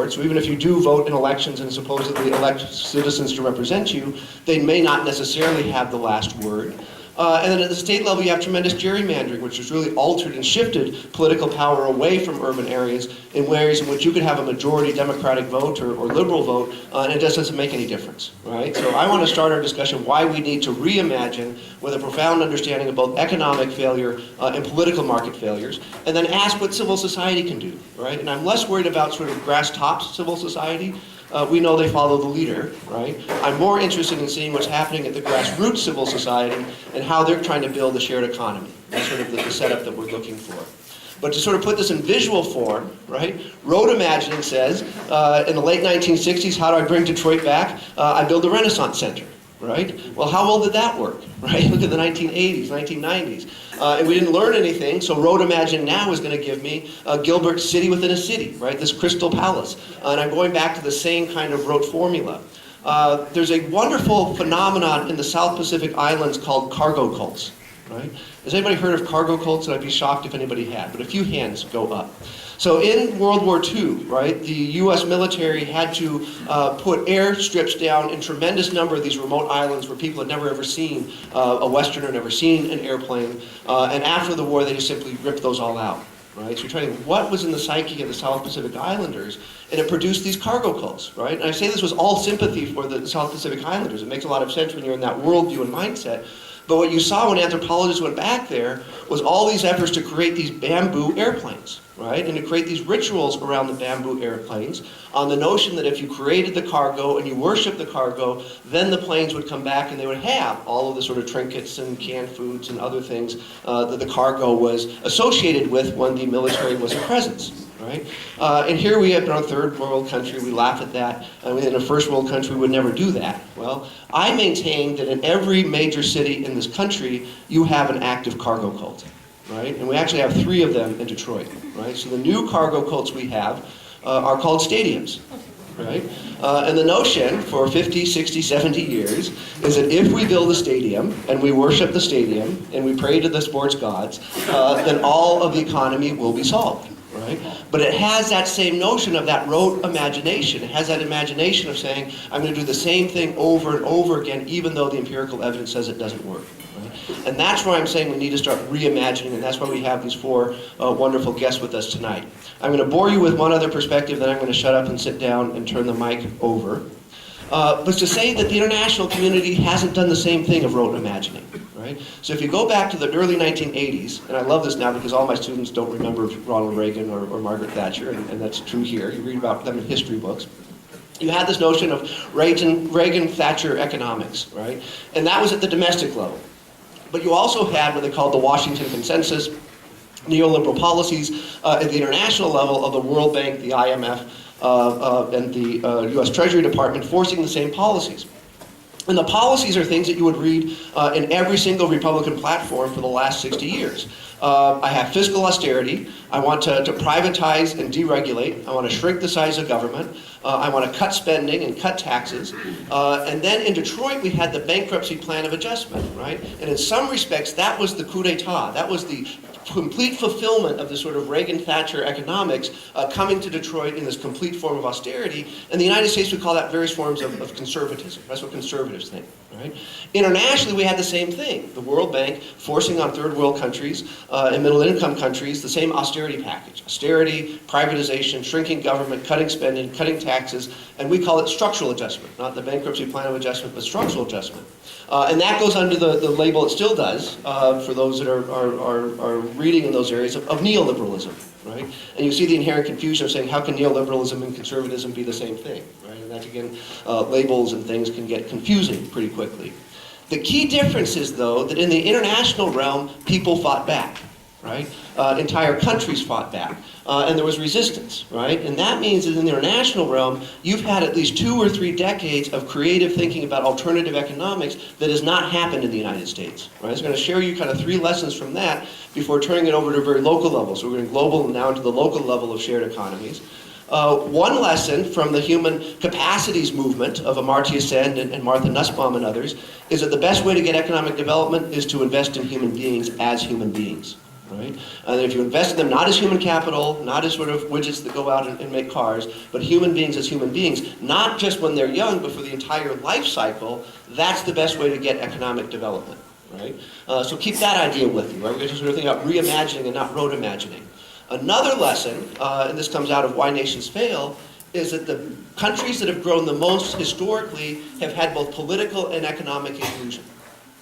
board. So even if you do vote in elections and supposedly elect citizens to represent you, they may not necessarily have the last word. And then at the state level, you have tremendous gerrymandering, which has really altered and shifted political power away from urban areas in ways in which you could have a majority Democratic vote or liberal vote, and it just doesn't make any difference, right? So I want to start our discussion why we need to reimagine with a profound understanding of both economic failure and political market failures, and then ask what civil society can do, right? And I'm less worried about sort of grass tops civil society. We know they follow the leader, right? I'm more interested in seeing what's happening at the grassroots civil society and how they're trying to build a shared economy. That's sort of the setup that we're looking for. But to sort of put this in visual form, right? Road imagining says, in the late 1960s, how do I bring Detroit back? I build a Renaissance Center, right? Well, how well did that work, right? Look at the 1980s, 1990s. And we didn't learn anything, so Road Imagine now is going to give me Gilbert city within a city, right? This Crystal Palace. And I'm going back to the same kind of rote formula. There's a wonderful phenomenon in the South Pacific Islands called cargo cults, right? Has anybody heard of cargo cults? And I'd be shocked if anybody had, but a few hands go up. So in World War II, right, the US military had to put airstrips down in tremendous number of these remote islands where people had never ever seen a Westerner, never seen an airplane. And after the war, they just simply ripped those all out. Right? So you're trying to think, what was in the psyche of the South Pacific Islanders? And it produced these cargo cults, right? And I say this was all sympathy for the South Pacific Islanders. It makes a lot of sense when you're in that worldview and mindset. But what you saw when anthropologists went back there was all these efforts to create these bamboo airplanes, right? And to create these rituals around the bamboo airplanes on the notion that if you created the cargo and you worshiped the cargo, then the planes would come back and they would have all of the sort of trinkets and canned foods and other things that the cargo was associated with when the military was in presence. Right? And here we have in a third world country, we laugh at that. In a first world country, we would never do that. Well, I maintain that in every major city in this country, you have an active cargo cult. Right? And we actually have 3 of them in Detroit. Right? So the new cargo cults we have are called stadiums. Right? And the notion for 50, 60, 70 years is that if we build a stadium and we worship the stadium and we pray to the sports gods, then all of the economy will be solved. Right? But it has that same notion of that rote imagination. It has that imagination of saying, I'm going to do the same thing over and over again, even though the empirical evidence says it doesn't work. Right? And that's where I'm saying we need to start reimagining, and that's why we have these 4 wonderful guests with us tonight. I'm going to bore you with one other perspective, then I'm going to shut up and sit down and turn the mic over. But to say that the international community hasn't done the same thing of rote imagining. Right? So if you go back to the early 1980s, and I love this now because all my students don't remember Ronald Reagan or Margaret Thatcher, and that's true here. You read about them in history books. You had this notion of Reagan-Thatcher economics, right? And that was at the domestic level. But you also had what they called the Washington Consensus, neoliberal policies at the international level of the World Bank, the IMF, and the US Treasury Department forcing the same policies. And the policies are things that you would read in every single Republican platform for the last 60 years. I have fiscal austerity. I want to privatize and deregulate. I want to shrink the size of government. I want to cut spending and cut taxes. And then in Detroit, we had the bankruptcy plan of adjustment, right? And in some respects, that was the coup d'etat. That was the complete fulfillment of the sort of Reagan-Thatcher economics coming to Detroit in this complete form of austerity. And the United States would call that various forms of conservatism. That's what conservatives think, right? Internationally, we had the same thing. The World Bank forcing on third world countries and middle-income countries the same austerity package. Austerity, privatization, shrinking government, cutting spending, cutting taxes, and we call it structural adjustment. Not the bankruptcy plan of adjustment, but structural adjustment. And that goes under the label, it still does, for those that are reading in those areas, of neoliberalism, right? And you see the inherent confusion of saying, how can neoliberalism and conservatism be the same thing, right? And that, again, labels and things can get confusing pretty quickly. The key difference is, though, that in the international realm, people fought back, right? Entire countries fought back, and there was resistance, right? And that means that in the international realm, you've had at least 2 or 3 decades of creative thinking about alternative economics that has not happened in the United States, right? So I'm going to share you kind of 3 lessons from that before turning it over to a very local level. So we're going global now to the local level of shared economies. One lesson from the human capacities movement of Amartya Sen and Martha Nussbaum and others is that the best way to get economic development is to invest in human beings as human beings. right? And if you invest in them not as human capital, not as sort of widgets that go out and make cars, but human beings as human beings, not just when they're young, but for the entire life cycle, that's the best way to get economic development, right? So keep that idea with you, right? We're going to sort of think about reimagining and not road imagining. Another lesson, and this comes out of Why Nations Fail, is that the countries that have grown the most historically have had both political and economic inclusion.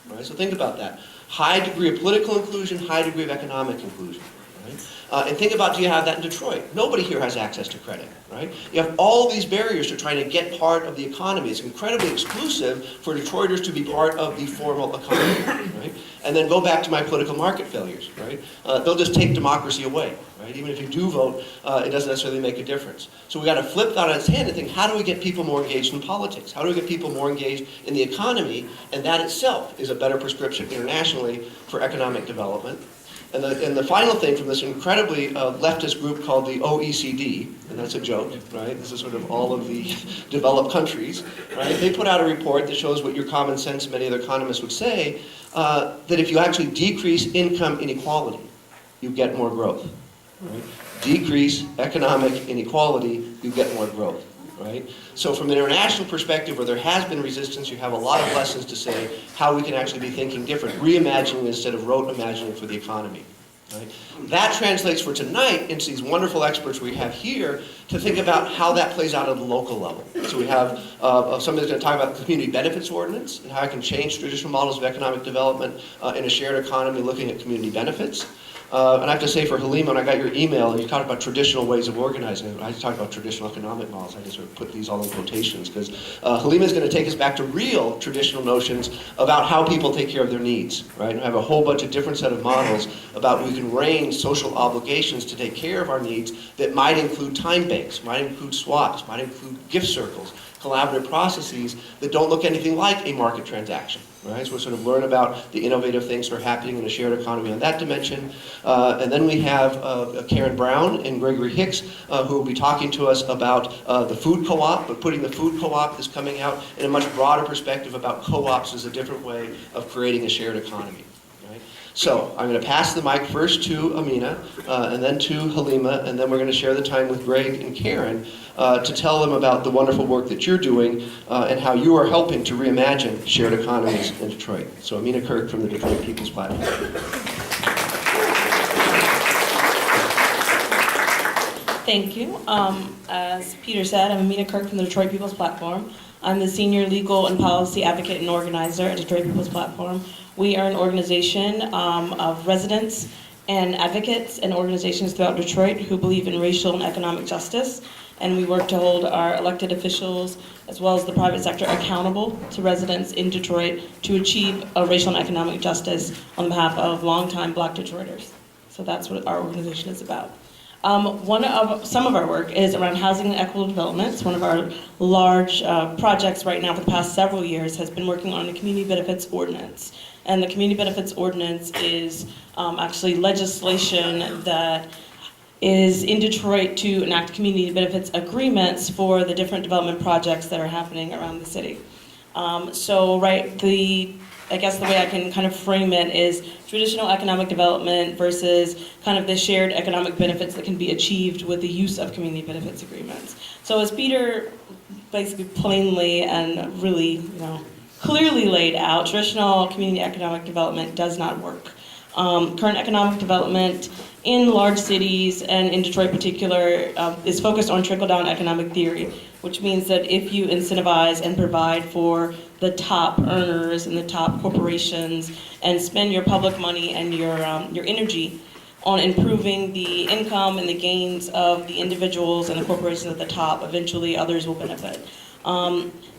Right? So think about that. High degree of political inclusion, high degree of economic inclusion. Right? And think about, do you have that in Detroit? Nobody here has access to credit. Right? You have all these barriers to trying to get part of the economy. It's incredibly exclusive for Detroiters to be part of the formal economy. Right? And then go back to my political market failures. Right? They'll just take democracy away. Right? Even if you do vote, it doesn't necessarily make a difference. So we've got to flip that on its head and think, how do we get people more engaged in politics? How do we get people more engaged in the economy? And that itself is a better prescription internationally for economic development. And the final thing from this incredibly leftist group called the OECD, and that's a joke, right? This is sort of all of the developed countries, right? They put out a report that shows what your common sense and many other economists would say, that if you actually decrease income inequality, you get more growth. Right? Decrease economic inequality, you get more growth. Right? So from an international perspective where there has been resistance, you have a lot of lessons to say how we can actually be thinking different, reimagining instead of rote imagining for the economy. Right? That translates for tonight into these wonderful experts we have here to think about how that plays out at the local level. So we have somebody that's going to talk about the Community Benefits Ordinance and how it can change traditional models of economic development in a shared economy looking at community benefits. And I have to say for Halima, when I got your email and you talked about traditional ways of organizing, I talked about traditional economic models. I just sort of put these all in quotations because Halima is going to take us back to real traditional notions about how people take care of their needs, right? And have a whole bunch of different set of models about we can range social obligations to take care of our needs that might include time banks, might include swaps, might include gift circles, collaborative processes that don't look anything like a market transaction. Right? So we'll sort of learn about the innovative things that are happening in a shared economy on that dimension. And then we have Karen Brown and Gregory Hicks who will be talking to us about the food co-op, but putting the food co-op is coming out in a much broader perspective about co-ops as a different way of creating a shared economy. Right? So I'm going to pass the mic first to Amina, and then to Halima, and then we're going to share the time with Greg and Karen to tell them about the wonderful work that you're doing and how you are helping to reimagine shared economies in Detroit. So Amina Kirk from the Detroit People's Platform. Thank you. As Peter said, I'm Amina Kirk from the Detroit People's Platform. I'm the Senior Legal and Policy Advocate and Organizer at Detroit People's Platform. We are an organization of residents and advocates and organizations throughout Detroit who believe in racial and economic justice. And we work to hold our elected officials as well as the private sector accountable to residents in Detroit to achieve a racial and economic justice on behalf of longtime Black Detroiters. So that's what our organization is about. Some of our work is around housing and equitable development. It's one of our large projects right now for the past several years has been working on the Community Benefits Ordinance. And the Community Benefits Ordinance is actually legislation that is in Detroit to enact community benefits agreements for the different development projects that are happening around the city. I guess the way I can kind of frame it is traditional economic development versus kind of the shared economic benefits that can be achieved with the use of community benefits agreements. So as Peter basically plainly and really, clearly laid out, traditional community economic development does not work. Current economic development in large cities and in Detroit in particular is focused on trickle-down economic theory, which means that if you incentivize and provide for the top earners and the top corporations and spend your public money and your energy on improving the income and the gains of the individuals and the corporations at the top, eventually others will benefit.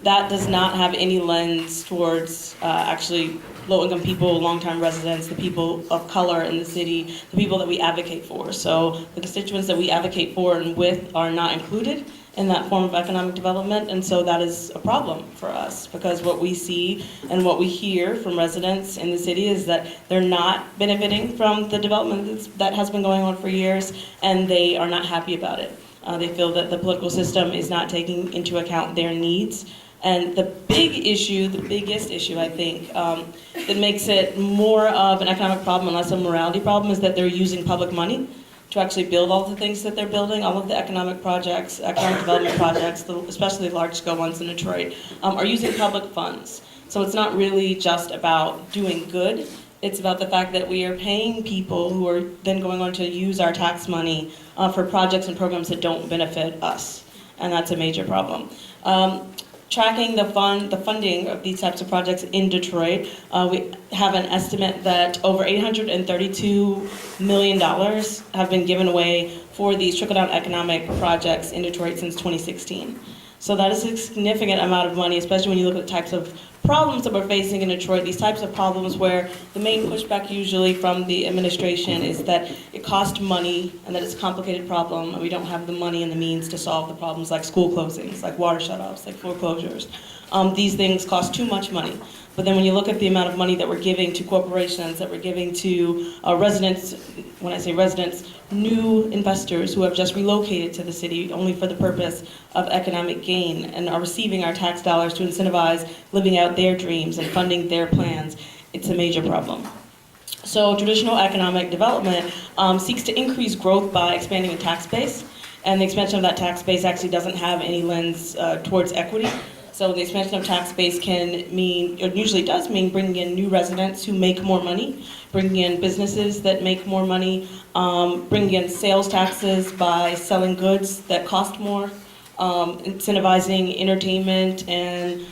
That does not have any lens towards actually low-income people, long-time residents, the people of color in the city, the people that we advocate for. So the constituents that we advocate for and with are not included in that form of economic development, and so that is a problem for us because what we see and what we hear from residents in the city is that they're not benefiting from the development that has been going on for years, and they are not happy about it. They feel that the political system is not taking into account their needs And the biggest issue, I think, that makes it more of an economic problem and less a morality problem is that they're using public money to actually build all the things that they're building. All of the economic projects, economic development projects, especially large-scale ones in Detroit, are using public funds. So it's not really just about doing good. It's about the fact that we are paying people who are then going on to use our tax money for projects and programs that don't benefit us. And that's a major problem. Tracking the funding of these types of projects in Detroit, we have an estimate that over $832 million have been given away for these trickle-down economic projects in Detroit since 2016. So that is a significant amount of money, especially when you look at the types of problems that we're facing in Detroit, these types of problems where the main pushback usually from the administration is that it costs money and that it's a complicated problem and we don't have the money and the means to solve the problems like school closings, like water shutoffs, like foreclosures. These things cost too much money. But then when you look at the amount of money that we're giving to corporations, that we're giving to residents, when I say residents, new investors who have just relocated to the city only for the purpose of economic gain and are receiving our tax dollars to incentivize living out their dreams and funding their plans, it's a major problem. So traditional economic development seeks to increase growth by expanding a tax base, and the expansion of that tax base actually doesn't have any lens towards equity. So the expansion of tax base can mean, it usually does mean bringing in new residents who make more money, bringing in businesses that make more money, bringing in sales taxes by selling goods that cost more, incentivizing entertainment and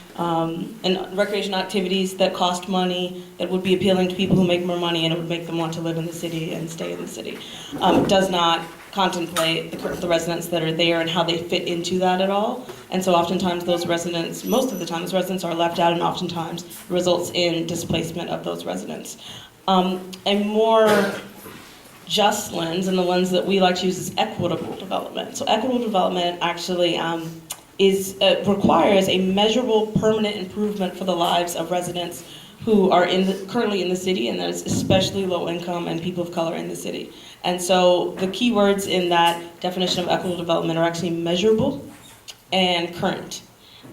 recreational activities that cost money, that would be appealing to people who make more money and it would make them want to live in the city and stay in the city. It does not contemplate the residents that are there and how they fit into that at all. And so oftentimes those residents, most of the time those residents are left out and oftentimes results in displacement of those residents. A more just lens, and the lens that we like to use, is equitable development. So equitable development actually requires a measurable permanent improvement for the lives of residents who are currently in the city, and that is especially low income and people of color in the city. And so the key words in that definition of equitable development are actually measurable and current.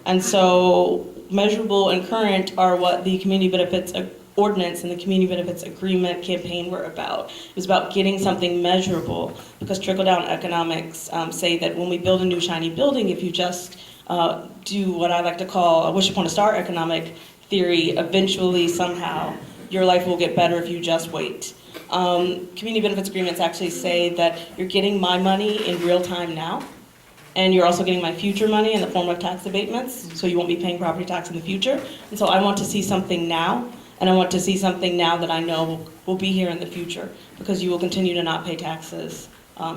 And so measurable and current are what the community benefits ordinance and the community benefits agreement campaign were about. It was about getting something measurable, because trickle-down economics say that when we build a new shiny building, if you just do what I like to call a wish upon a star economic theory, eventually somehow your life will get better if you just wait. Community benefits agreements actually say that you're getting my money in real time now, and you're also getting my future money in the form of tax abatements, so you won't be paying property tax in the future. And so I want to see something now, and I want to see something now that I know will be here in the future, because you will continue to not pay taxes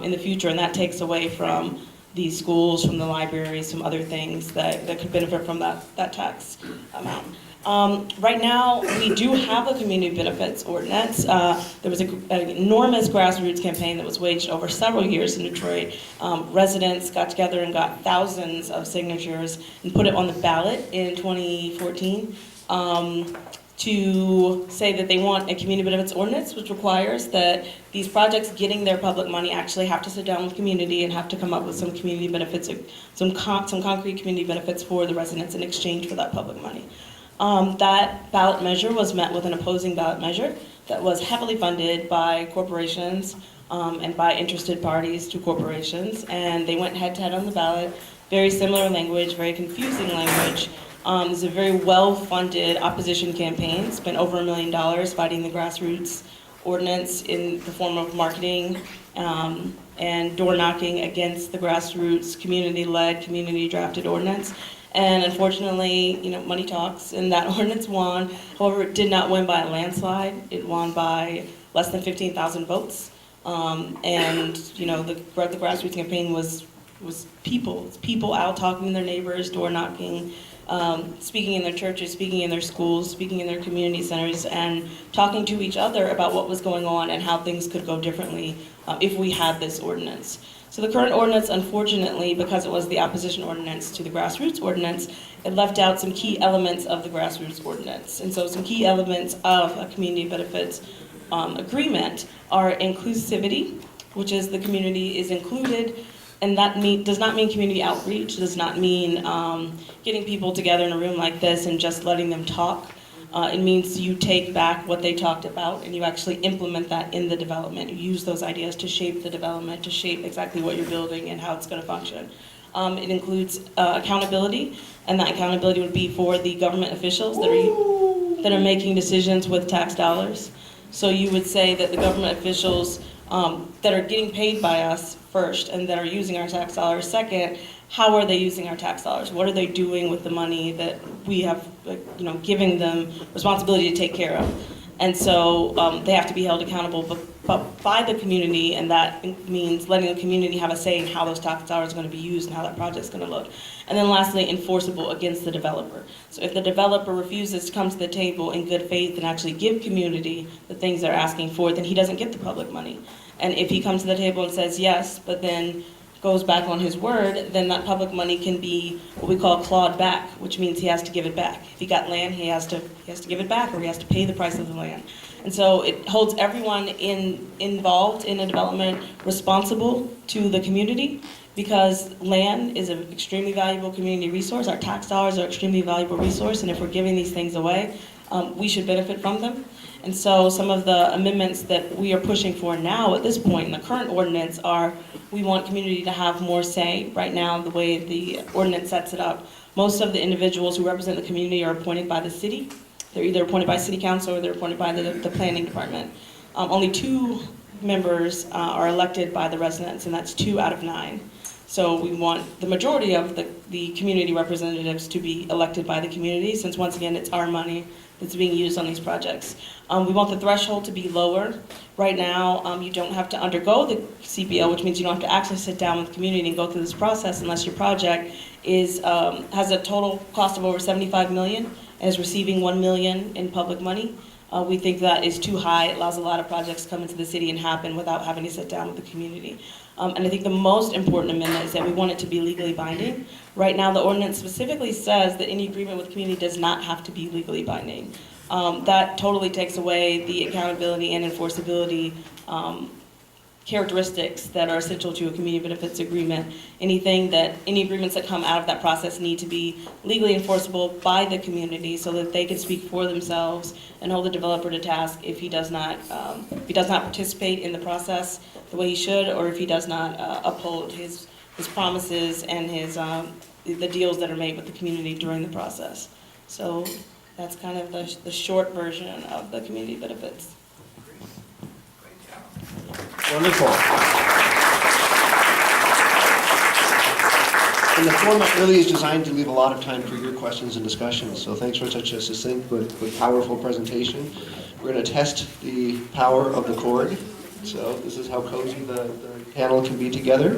in the future, and that takes away from these schools, from the libraries, some other things that could benefit from that tax amount. Right now, we do have a community benefits ordinance. There was an enormous grassroots campaign that was waged over several years in Detroit. Residents got together and got thousands of signatures and put it on the ballot in 2014 to say that they want a community benefits ordinance, which requires that these projects getting their public money actually have to sit down with community and have to come up with some community benefits, some concrete community benefits for the residents in exchange for that public money. That ballot measure was met with an opposing ballot measure that was heavily funded by corporations and by interested parties to corporations, and they went head-to-head on the ballot. Very similar language, very confusing language. It's a very well-funded opposition campaign, spent over $1 million fighting the grassroots ordinance in the form of marketing and door knocking against the grassroots community-led, community-drafted ordinance. And unfortunately, money talks, and that ordinance won. However, it did not win by a landslide. It won by less than 15,000 votes. And the grassroots campaign was people out talking to their neighbors, door knocking, speaking in their churches, speaking in their schools, speaking in their community centers, and talking to each other about what was going on and how things could go differently if we had this ordinance. So the current ordinance, unfortunately, because it was the opposition ordinance to the grassroots ordinance, it left out some key elements of the grassroots ordinance. And so some key elements of a community benefits agreement are inclusivity, which is the community is included And that does not mean community outreach, does not mean getting people together in a room like this and just letting them talk. It means you take back what they talked about and you actually implement that in the development. You use those ideas to shape the development, to shape exactly what you're building and how it's going to function. It includes accountability, and that accountability would be for the government officials that are making decisions with tax dollars. So you would say that the government officials that are getting paid by us first and that are using our tax dollars second, how are they using our tax dollars? What are they doing with the money that we have, giving them responsibility to take care of? And so they have to be held accountable but by the community, and that means letting the community have a say in how those tax dollars are going to be used and how that project's going to look. And then lastly, enforceable against the developer. So if the developer refuses to come to the table in good faith and actually give community the things they're asking for, then he doesn't get the public money. And if he comes to the table and says yes, but then goes back on his word, then that public money can be what we call clawed back, which means he has to give it back. If he got land, he has to give it back, or he has to pay the price of the land. And so it holds everyone involved in a development responsible to the community, because land is an extremely valuable community resource. Our tax dollars are an extremely valuable resource, and if we're giving these things away, we should benefit from them. And so some of the amendments that we are pushing for now at this point in the current ordinance are, we want community to have more say. Right now, the way the ordinance sets it up, most of the individuals who represent the community are appointed by the city. They're either appointed by city council or they're appointed by the planning department. Only 2 members are elected by the residents, and that's 2 out of 9. So we want the majority of the community representatives to be elected by the community, since once again, it's our money that's being used on these projects. We want the threshold to be lower. Right now, you don't have to undergo the CPO, which means you don't have to actually sit down with the community and go through this process unless your project has a total cost of over $75 million and is receiving $1 million in public money. We think that is too high. It allows a lot of projects to come into the city and happen without having to sit down with the community. And I think the most important amendment is that we want it to be legally binding. Right now, the ordinance specifically says that any agreement with the community does not have to be legally binding. That totally takes away the accountability and enforceability characteristics that are essential to a community benefits agreement. Any agreements that come out of that process need to be legally enforceable by the community so that they can speak for themselves and hold the developer to task if he does not participate in the process the way he should, or if he does not uphold his promises and the deals that are made with the community during the process. So that's kind of the short version of the community benefits. Wonderful. And the format really is designed to leave a lot of time for your questions and discussions. So thanks for such a succinct but powerful presentation. We're going to test the power of the cord. So this is how cozy the panel can be together.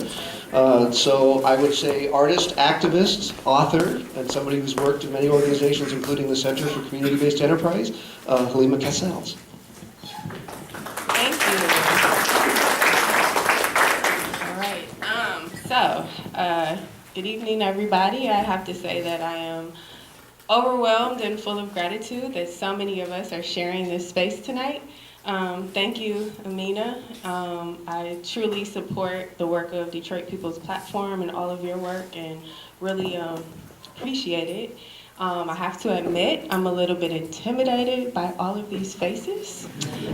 So I would say artist, activist, author, and somebody who's worked in many organizations, including the Center for Community-Based Enterprise, Halima Cassells. Thank you. All right. Good evening, everybody. I have to say that I am overwhelmed and full of gratitude that so many of us are sharing this space tonight. Thank you, Amina. I truly support the work of Detroit People's Platform and all of your work, and really appreciate it. I have to admit, I'm a little bit intimidated by all of these faces.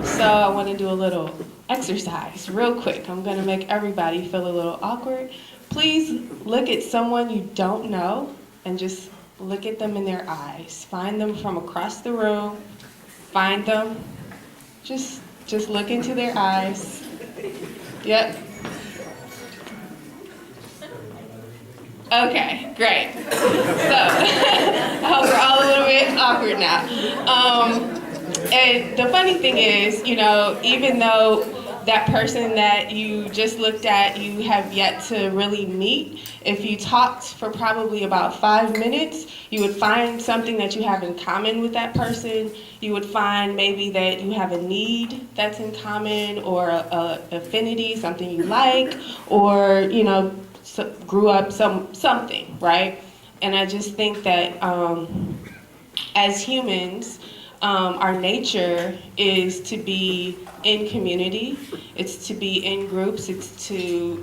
So I want to do a little exercise real quick. I'm going to make everybody feel a little awkward. Please look at someone you don't know and just look at them in their eyes. Find them from across the room. Find them. Just look into their eyes. Yep. Okay, great. So, I hope we're all a little bit awkward now. And the funny thing is, even though that person that you just looked at, you have yet to really meet, if you talked for probably about 5 minutes, you would find something that you have in common with that person. You would find maybe that you have a need that's in common, or a affinity, something you like, or, grew up something, right? And I just think that as humans, our nature is to be in community, it's to be in groups, it's to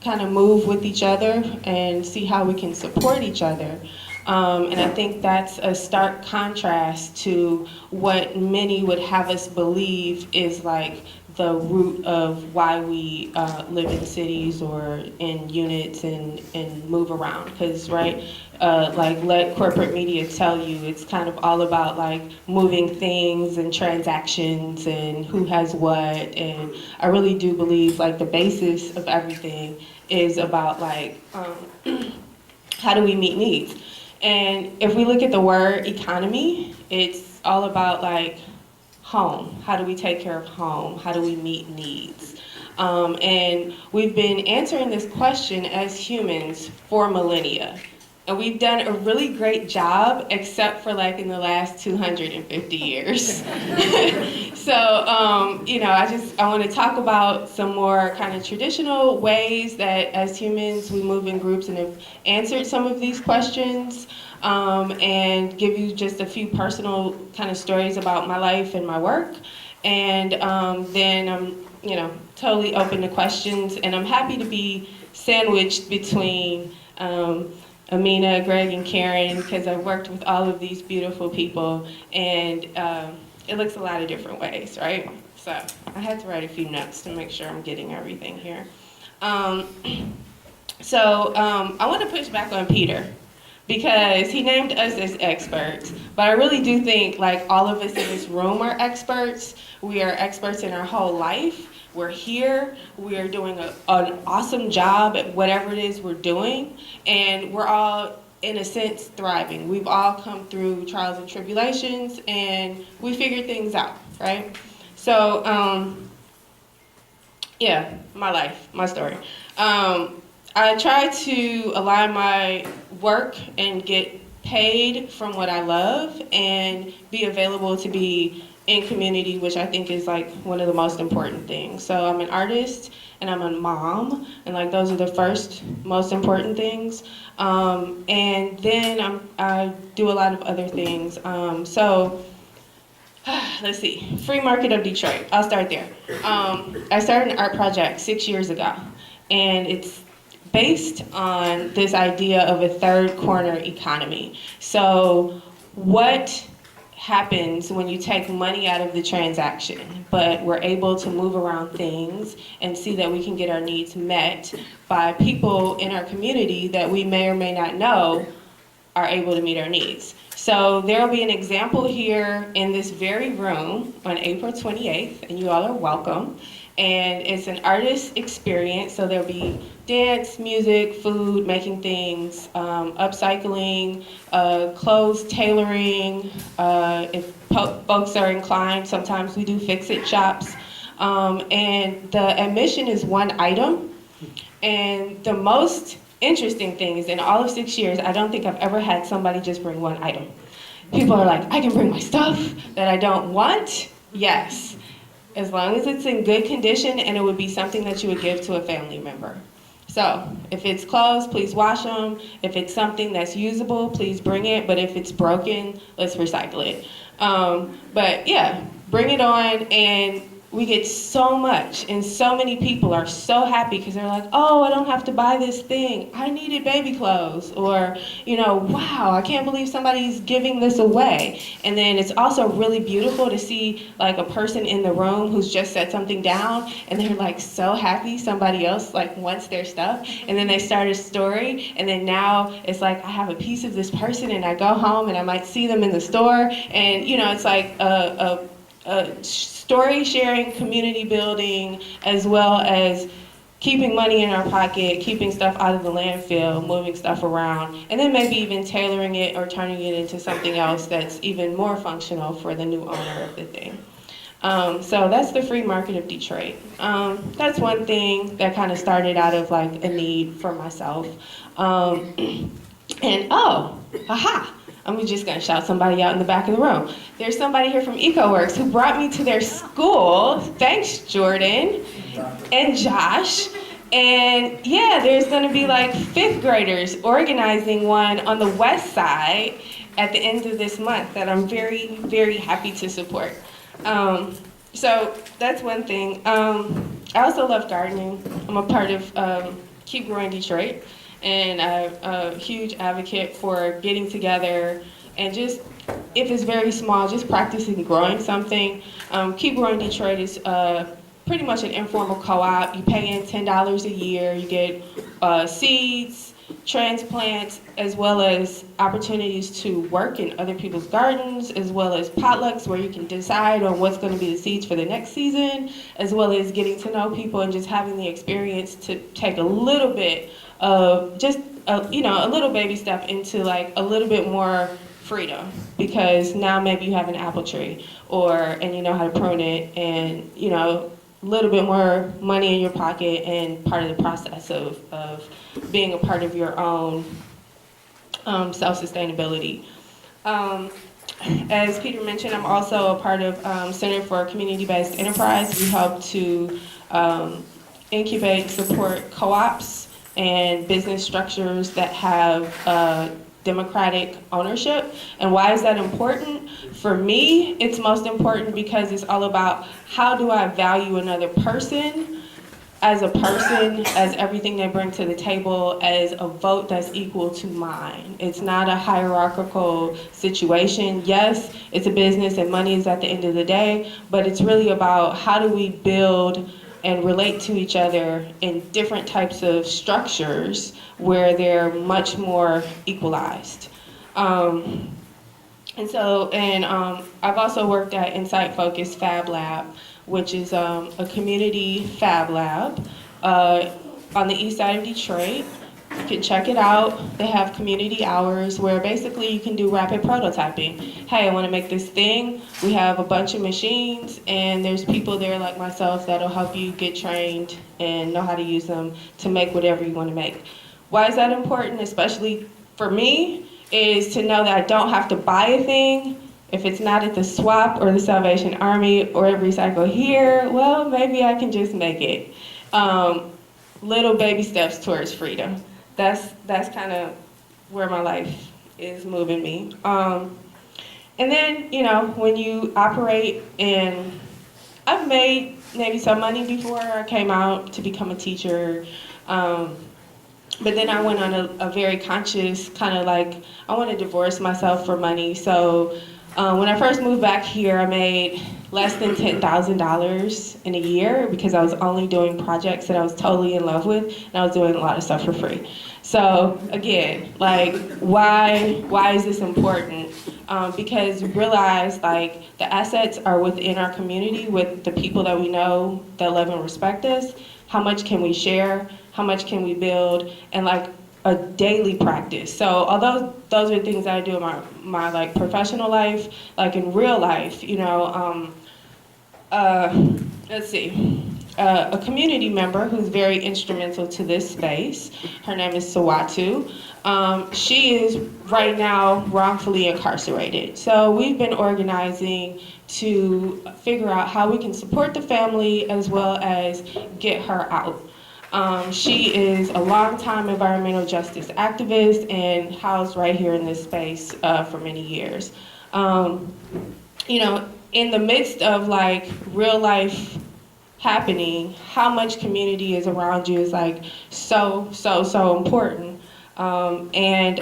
kind of move with each other and see how we can support each other. And I think that's a stark contrast to what many would have us believe is like the root of why we live in cities or in units and move around. Because, right, like let corporate media tell you, it's kind of all about like moving things and transactions and who has what. And I really do believe like the basis of everything is about like how do we meet needs. And if we look at the word economy, it's all about like home. How do we take care of home? How do we meet needs? And we've been answering this question as humans for millennia. And we've done a really great job, except for like in the last 250 years. So, you know, I want to talk about some more kind of traditional ways that as humans we move in groups and have answered some of these questions, and give you just a few personal kind of stories about my life and my work. And then I'm, you know, totally open to questions, and I'm happy to be sandwiched between Amina, Greg, and Karen, because I've worked with all of these beautiful people, and it looks a lot of different ways, right? So I had to write a few notes to make sure I'm getting everything here. I want to push back on Peter, because he named us as experts, but I really do think like all of us in this room are experts. We are experts in our whole life. We're here, we are doing an awesome job at whatever it is we're doing, and we're all, in a sense, thriving. We've all come through trials and tribulations, and we figure things out, right? So, yeah, my life, my story. I try to align my work and get paid from what I love and be available to be in community, which I think is like one of the most important things. So I'm an artist and I'm a mom, and like those are the first most important things. And then I do a lot of other things. Let's see, Free Market of Detroit, I'll start there. I started an art project 6 years ago, and it's based on this idea of a third corner economy. So what happens when you take money out of the transaction, but we're able to move around things and see that we can get our needs met by people in our community that we may or may not know are able to meet our needs. So there will be an example here in this very room on April 28th, and you all are welcome. And it's an artist experience, so there'll be dance, music, food, making things, upcycling, clothes tailoring. If folks are inclined, sometimes we do fix-it shops. And the admission is one item. And the most interesting thing is in all of 6 years, I don't think I've ever had somebody just bring one item. People are like, I can bring my stuff that I don't want. Yes. As long as it's in good condition, and it would be something that you would give to a family member. So if it's clothes, please wash them. If it's something that's usable, please bring it. But if it's broken, let's recycle it. But yeah, bring it on, and we get so much, and so many people are so happy because they're like, oh, I don't have to buy this thing. I needed baby clothes. Or, you know, wow, I can't believe somebody's giving this away. And then it's also really beautiful to see like a person in the room who's just set something down, and they're like so happy somebody else like wants their stuff. And then they start a story, and then now it's like I have a piece of this person, and I go home and I might see them in the store, and you know, it's like a story sharing, community building, as well as keeping money in our pocket, keeping stuff out of the landfill, moving stuff around, and then maybe even tailoring it or turning it into something else that's even more functional for the new owner of the thing. So that's the Free Market of Detroit. That's one thing that kind of started out of like a need for myself. I'm just gonna shout somebody out in the back of the room. There's somebody here from EcoWorks who brought me to their school. Thanks, Jordan and Josh. And yeah, there's gonna be like 5th graders organizing one on the west side at the end of this month that I'm very, very happy to support. So that's one thing. I also love gardening. I'm a part of Keep Growing Detroit, and I'm a huge advocate for getting together and just, if it's very small, just practicing growing something. Keep Growing Detroit is pretty much an informal co-op. You pay in $10 a year, you get seeds, transplants, as well as opportunities to work in other people's gardens, as well as potlucks where you can decide on what's going to be the seeds for the next season, as well as getting to know people and just having the experience to take a little bit of just a little baby step into like a little bit more freedom, because now maybe you have an apple tree and you know how to prune it, and a little bit more money in your pocket and part of the process of being a part of your own self-sustainability. As Peter mentioned, I'm also a part of Center for Community-Based Enterprise. We help to incubate, support co-ops and business structures that have democratic ownership. And why is that important? For me, it's most important because it's all about how do I value another person, as everything they bring to the table, as a vote that's equal to mine. It's not a hierarchical situation. Yes, it's a business and money is at the end of the day, but it's really about how do we build and relate to each other in different types of structures where they're much more equalized. I've also worked at Insight Focus Fab Lab, which is a community fab lab on the east side of Detroit. You can check it out. They have community hours where basically you can do rapid prototyping. Hey, I want to make this thing. We have a bunch of machines, and there's people there like myself that'll help you get trained and know how to use them to make whatever you want to make. Why is that important, especially for me, is to know that I don't have to buy a thing. If it's not at the SWAP or the Salvation Army or at Recycle Here, well, maybe I can just make it. Little baby steps towards freedom. That's kind of where my life is moving me. And then, when you operate in, I've made maybe some money before I came out to become a teacher. But then I went on a very conscious kind of like, I want to divorce myself for money. So when I first moved back here, I made less than $10,000 in a year because I was only doing projects that I was totally in love with, and I was doing a lot of stuff for free. So again, like, why is this important? Because you realize like the assets are within our community with the people that we know that love and respect us. How much can we share? How much can we build? And like a daily practice. So although those are things that I do in my like professional life, like in real life, let's see. A community member who's very instrumental to this space, her name is Sawatu. She is right now wrongfully incarcerated. So we've been organizing to figure out how we can support the family as well as get her out. She is a longtime environmental justice activist and housed right here in this space for many years. In the midst of like real life happening, how much community is around you is like so important. And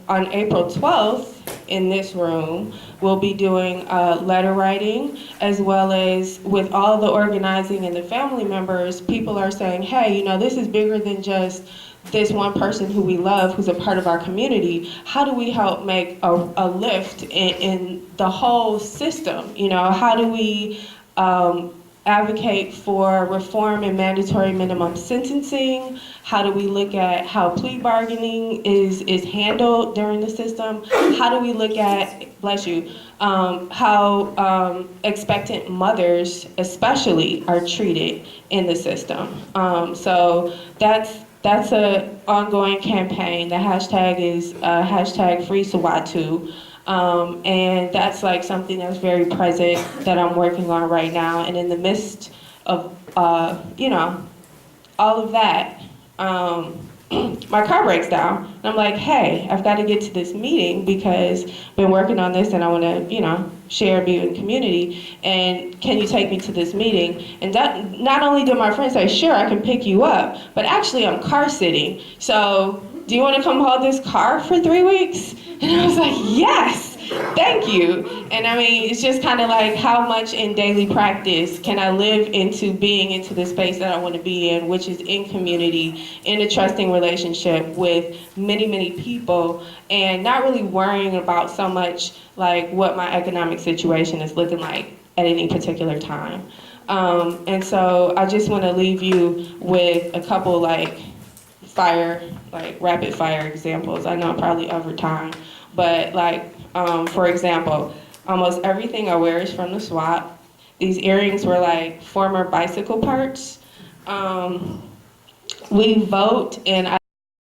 on April 12th in this room, we'll be doing letter writing, as well as with all the organizing and the family members. People are saying, hey, this is bigger than just this one person who we love, who's a part of our community. How do we help make a lift in the whole system? How do we advocate for reform and mandatory minimum sentencing? How do we look at how plea bargaining is handled during the system? How do we look at, bless you, how expectant mothers especially are treated in the system? So that's an ongoing campaign. The hashtag is hashtag Free Sawatu. And that's like something that's very present that I'm working on right now. And in the midst of, all of that, my car breaks down. And I'm like, hey, I've got to get to this meeting because I've been working on this and I want to, share, be in community. And can you take me to this meeting? And that, not only did my friend say, sure, I can pick you up, but actually I'm car sitting. So do you want to come hold this car for 3 weeks? And I was like, yes. Thank you. And I mean, it's just kind of like how much in daily practice can I live into being into the space that I want to be in, which is in community, in a trusting relationship with many, many people, and not really worrying about so much like what my economic situation is looking like at any particular time. And so I just want to leave you with a couple rapid fire examples. I know I'm probably over time, but for example, almost everything I wear is from the swap. These earrings were like former bicycle parts. We vote, and